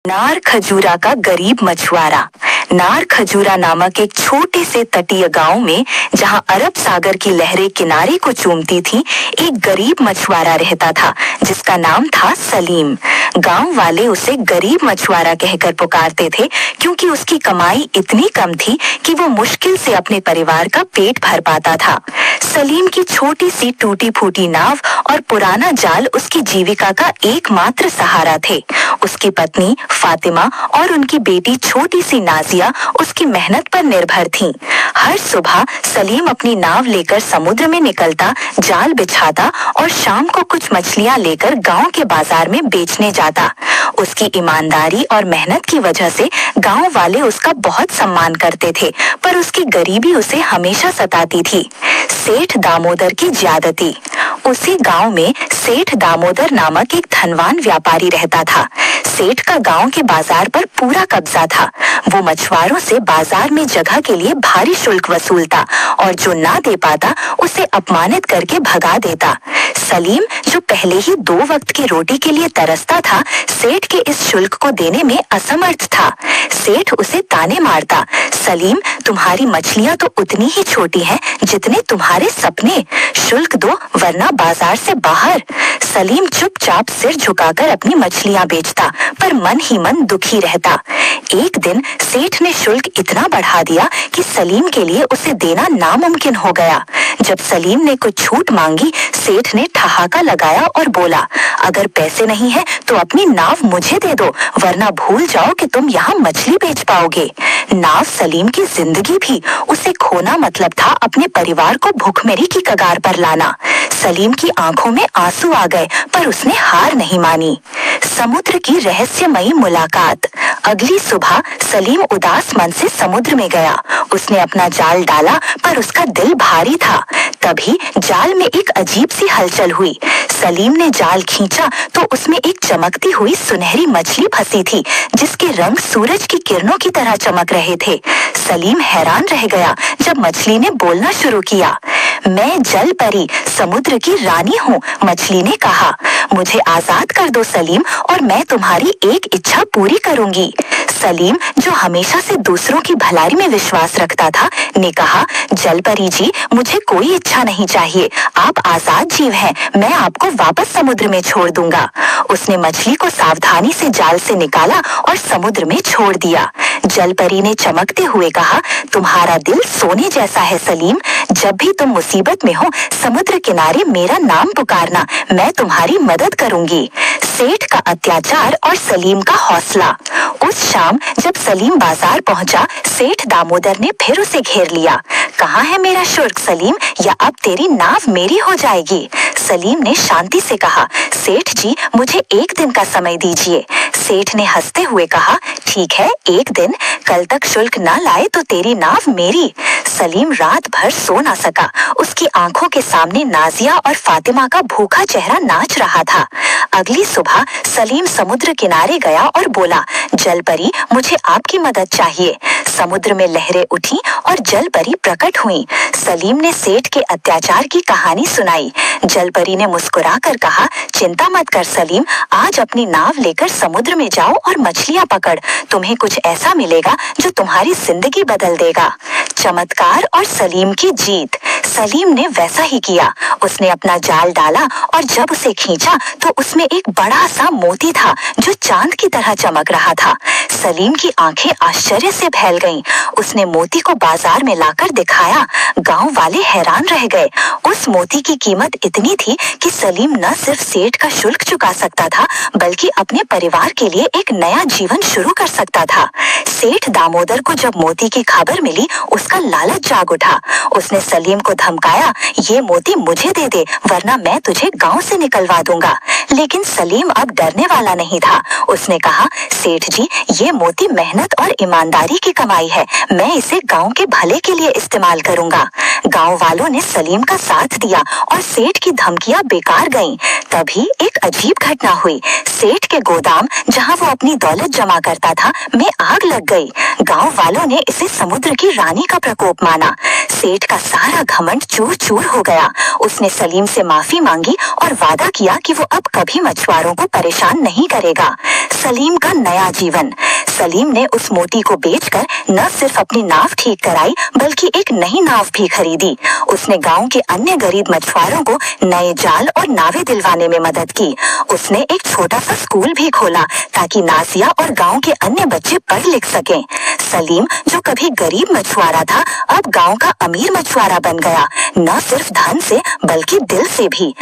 नार खजूरा का गरीब मछुआरा। नार खजूरा नामक एक छोटे से तटीय गांव में, जहां अरब सागर की लहरें किनारे को चूमती थीं, एक गरीब मछुआरा रहता था जिसका नाम था सलीम। गांव वाले उसे गरीब मछुआरा कहकर पुकारते थे क्योंकि उसकी कमाई इतनी कम थी कि वो मुश्किल से अपने परिवार का पेट भर पाता था। सलीम की छोटी सी टूटी फूटी नाव और पुराना जाल उसकी जीविका का एकमात्र सहारा थे। उसकी पत्नी फातिमा और उनकी बेटी छोटी सी नाजिया उसकी मेहनत पर निर्भर थीं। हर सुबह सलीम अपनी नाव लेकर समुद्र में निकलता, जाल बिछाता और शाम को कुछ मछलियां लेकर गांव के बाजार में बेचने जाता। उसकी ईमानदारी और मेहनत की वजह से गांव वाले उसका बहुत सम्मान करते थे, पर उसकी गरीबी उसे हमेशा सताती थी। सेठ दामोदर की ज्यादती। उसी गांव में सेठ दामोदर नामक एक धनवान व्यापारी रहता था। सेठ का गांव के बाजार पर पूरा कब्जा था। वो मछुआरों से बाजार में जगह के लिए भारी शुल्क वसूलता और जो ना दे पाता उसे अपमानित करके भगा देता। सलीम, जो पहले ही 2 वक्त की रोटी के लिए तरसता था, सेठ के इस शुल्क को देने में असमर्थ था। सेठ उसे ताने मारता, सलीम, तुम्हारी मछलियां तो उतनी ही छोटी हैं जितने तुम्हारे सपने। शुल्क दो वरना बाजार से बाहर। सलीम चुपचाप सिर झुकाकर अपनी मछलियां बेचता, पर मन ही मन दुखी रहता। एक दिन सेठ ने शुल्क इतना बढ़ा दिया कि सलीम के लिए उसे देना नामुमकिन हो गया। जब सलीम ने कुछ छूट मांगी, सेठ ने ठहाका लगाया और बोला, अगर पैसे नहीं है तो अपनी नाव मुझे दे दो, वरना भूल जाओ कि तुम यहाँ मछली बेच पाओगे। नाव सलीम की जिंदगी भी, उसे खोना मतलब था अपने परिवार को भूखमरी की कगार पर लाना। सलीम की आंखों में आंसू आ गए, पर उसने हार नहीं मानी। समुद्र की रहस्यमयी मुलाकात। अगली सुबह सलीम उदास मन से समुद्र में गया। उसने अपना जाल डाला, पर उसका दिल भारी था। तभी जाल में एक अजीब सी हलचल हुई। सलीम ने जाल खींचा तो उसमें एक चमकती हुई सुनहरी मछली फंसी थी, जिसके रंग सूरज की किरणों की तरह चमक रहे थे। सलीम हैरान रह गया जब मछली ने बोलना शुरू किया। मैं जल परी, समुद्र की रानी हूँ, मछली ने कहा। मुझे आजाद कर दो सलीम, और मैं तुम्हारी एक इच्छा पूरी करूंगी। सलीम, जो हमेशा से दूसरों की भलाई में विश्वास रखता था, ने कहा, जल परी जी, मुझे कोई इच्छा नहीं चाहिए। आप आजाद जीव हैं, मैं आपको वापस समुद्र में छोड़ दूंगा। उसने मछली को सावधानी से जाल से निकाला और समुद्र में छोड़ दिया। जल परी ने चमकते हुए कहा, तुम्हारा दिल सोने जैसा है सलीम। जब भी तुम मुसीबत में हो, समुद्र किनारे मेरा नाम पुकारना, मैं तुम्हारी मदद करूंगी। सेठ का अत्याचार और सलीम का हौसला। उस शाम जब सलीम बाजार पहुंचा, सेठ दामोदर ने फिर उसे घेर लिया। कहाँ है मेरा शुल्क सलीम, या अब तेरी नाव मेरी हो जाएगी। सलीम ने शांति से कहा, सेठ जी, मुझे 1 दिन का समय दीजिए। सेठ ने हंसते हुए कहा, ठीक है, 1 दिन। कल तक शुल्क न लाए तो तेरी नाव मेरी। सलीम रात भर सो ना सका। उसकी आंखों के सामने नाजिया और फातिमा का भूखा चेहरा नाच रहा था। अगली सुबह सलीम समुद्र किनारे गया और बोला, जल परी, मुझे आपकी मदद चाहिए। समुद्र में लहरें उठी और जल परी प्रकट हुई। सलीम ने सेठ के अत्याचार की कहानी सुनाई। जल परी ने मुस्कुराकर कहा, चिंता मत कर सलीम, आज अपनी नाव लेकर समुद्र में जाओ और मछलियां पकड़। तुम्हें कुछ ऐसा मिलेगा जो तुम्हारी जिंदगी बदल देगा। चमत्कार और सलीम की जीत। सलीम ने वैसा ही किया। उसने अपना जाल डाला और जब उसे खींचा तो उसमें एक बड़ा सा मोती था जो चांद की तरह चमक रहा था। सलीम की आंखें आश्चर्य से फैल गईं। उसने मोती को बाजार में लाकर दिखाया। गांव वाले हैरान रह गए। उस मोती की कीमत इतनी थी कि सलीम न सिर्फ सेठ का शुल्क चुका सकता था, बल्कि अपने परिवार के लिए एक नया जीवन शुरू कर सकता था। सेठ दामोदर को जब मोती की खबर मिली, उसका लालच जाग उठा। उसने सलीम को धमकाया, ये मोती मुझे दे दे, वरना मैं तुझे गांव से निकलवा दूंगा। लेकिन सलीम अब डरने वाला नहीं था। उसने कहा, सेठ जी, ये मोती मेहनत और ईमानदारी की कमाई है। मैं इसे गांव के भले के लिए इस्तेमाल करूंगा। गांव वालों ने सलीम का साथ दिया और सेठ की धमकियां बेकार गईं। तभी एक अजीब घटना हुई। सेठ के गोदाम, जहां वो अपनी दौलत जमा करता था, में आग लग गई। गांव वालों ने इसे समुद्र की रानी का प्रकोप माना। सेठ का सारा घमंड चूर चूर हो गया। उसने सलीम से माफी मांगी और वादा किया कि वो अब कभी मछुआरों को परेशान नहीं करेगा। सलीम का नया जीवन जीवन। सलीम ने उस मोती को बेचकर न सिर्फ अपनी नाव ठीक कराई बल्कि एक नई नाव भी खरीदी। उसने गांव के अन्य गरीब मछुआरों को नए जाल और नावें दिलवाने में मदद की। उसने एक छोटा सा स्कूल भी खोला ताकि नाजिया और गांव के अन्य बच्चे पढ़ लिख सकें। सलीम, जो कभी गरीब मछुआरा था, अब गांव का अमीर मछुआरा बन गया, न सिर्फ धन से बल्कि दिल से भी।